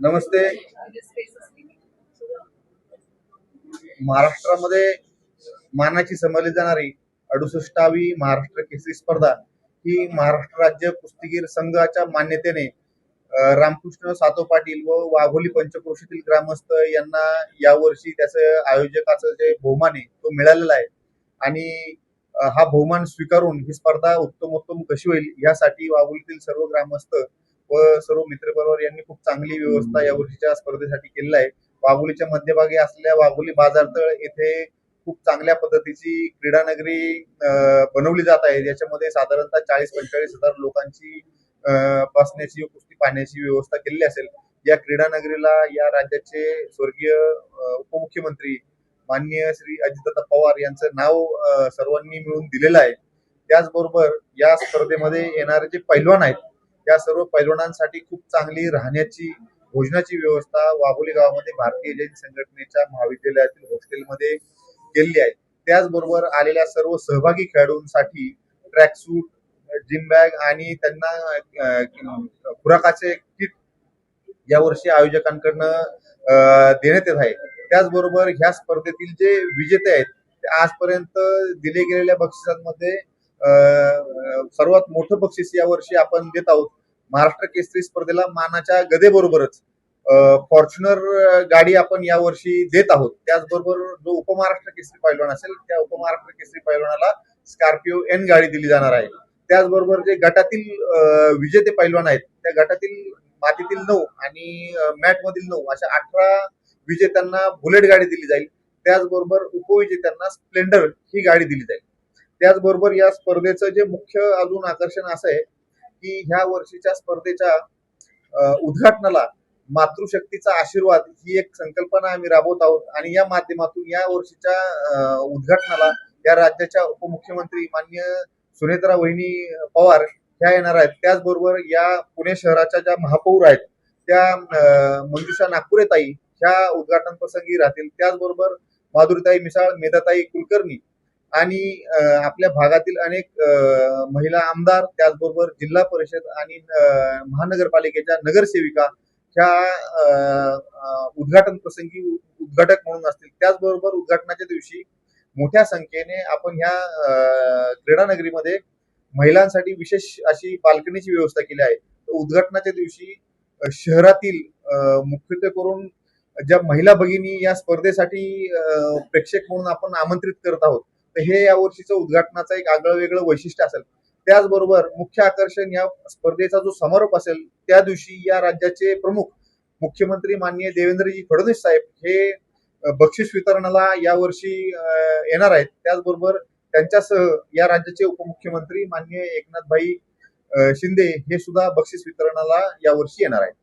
नमस्ते. महाराष्ट्रामध्ये मानाची समजली जाणारी 68वी महाराष्ट्र केसरी स्पर्धा ही महाराष्ट्र राज्य कुस्तीगीर संघाच्या मान्यतेने रामकृष्ण सातो पाटील व वाघोली पंचक्रोशीतील ग्रामस्थ यांना यावर्षी त्याचं आयोजकाचं जे बहुमान आहे तो मिळालेला आहे. आणि हा बहुमान स्वीकारून ही स्पर्धा उत्तमोत्तम कशी होईल यासाठी वाघोलीतील सर्व ग्रामस्थ व सर्व मित्रपरिवार यांनी खूप चांगली व्यवस्था या वर्षीच्या स्पर्धेसाठी केलेली आहे. वाघोलीच्या मध्यभागी असलेल्या वाघोली बाजारतळ येथे खूप चांगल्या पद्धतीची क्रीडा नगरी बनवली जात आहे. याच्यामध्ये साधारणतः 40-45 हजार लोकांची बसण्याची व कुस्ती पाहण्याची व्यवस्था केलेली असेल. या क्रीडा नगरीला या राज्याचे स्वर्गीय उपमुख्यमंत्री माननीय श्री अजितदादा पवार यांचं नाव सर्वांनी मिळून दिलेलं आहे. त्याचबरोबर या स्पर्धेमध्ये येणारे जे पैलवान आहेत त्या सर्व पैलवानांसाठी खूप चांगली राहण्याची भोजनाची व्यवस्था वाघोली गावामध्ये भारतीय जैन संघटनेच्या महाविद्यालयातील हॉस्टेलमध्ये केलेली आहे. त्याचबरोबर आलेल्या सर्व सहभागी खेळाडूंसाठी ट्रॅकसूट, जिम बॅग आणि त्यांना खुराकाचे किट यावर्षी आयोजकांकडनं देण्यात येत आहे. त्याचबरोबर ह्या स्पर्धेतील जे विजेते आहेत ते आजपर्यंत दिले गेलेल्या बक्षिसांमध्ये सर्वात मोठं बक्षीस यावर्षी आपण देत आहोत. महाराष्ट्र केसरी स्पर्धेला मानाच्या गदेबरोबरच फॉर्च्युनर गाडी आपण यावर्षी देत आहोत. त्याचबरोबर जो उपमहाराष्ट्र केसरी पैलवान असेल त्या उपमहाराष्ट्र केसरी पैलवानाला स्कॉर्पिओ एन गाडी दिली जाणार आहे. त्याचबरोबर जे गटातील विजेते पैलवान आहेत त्या गटातील मातीतील 9 आणि मॅट मधील 9 अशा 18 विजेत्यांना बुलेट गाडी दिली जाईल. त्याचबरोबर उपविजेत्यांना स्प्लेंडर ही गाडी दिली जाईल. त्याचबरोबर या स्पर्धेचं जे मुख्य अजून आकर्षण असं आहे की ह्या वर्षीच्या स्पर्धेच्या उद्घाटनाला मातृशक्तीचा आशीर्वाद ही एक संकल्पना आम्ही राबवत आहोत. आणि या माध्यमातून या वर्षीच्या उद्घाटनाला या राज्याच्या उपमुख्यमंत्री माननीय सुनेत्रा वहिनी पवार ह्या येणार आहेत. त्याचबरोबर या पुणे शहराच्या ज्या महापौर आहेत त्या मंजुषा नागपुरेताई ह्या उद्घाटन प्रसंगी राहतील. त्याचबरोबर माधुरीताई मिसाळ, मेधाताई कुलकर्णी आणि आपल्या भागातील अनेक महिला आमदार, त्याचबरोबर जिल्हा परिषद आणि महानगरपालिकेच्या नगरसेविका ह्या उद्घाटन प्रसंगी उद्घाटक म्हणून असतील. त्याचबरोबर उद्घाटनाच्या दिवशी मोठ्या संख्येने आपण ह्या क्रीडा नगरीमध्ये महिलांसाठी विशेष अशी बाल्कनीची व्यवस्था केली आहे. उद्घाटनाच्या दिवशी शहरातील मुख्यत्वे करून ज्या महिला भगिनी या स्पर्धेसाठी प्रेक्षक म्हणून आपण आमंत्रित करत आहोत तर हे या वर्षीचं उद्घाटनाचं एक आगळं वेगळं वैशिष्ट्य असेल. त्याचबरोबर मुख्य आकर्षण या स्पर्धेचा जो समारोप असेल त्या दिवशी या राज्याचे प्रमुख मुख्यमंत्री माननीय देवेंद्रजी फडणवीस साहेब हे बक्षीस वितरणाला यावर्षी येणार आहेत. त्याचबरोबर त्यांच्यासह या राज्याचे उपमुख्यमंत्री माननीय एकनाथभाई शिंदे हे सुद्धा बक्षीस वितरणाला यावर्षी येणार आहेत.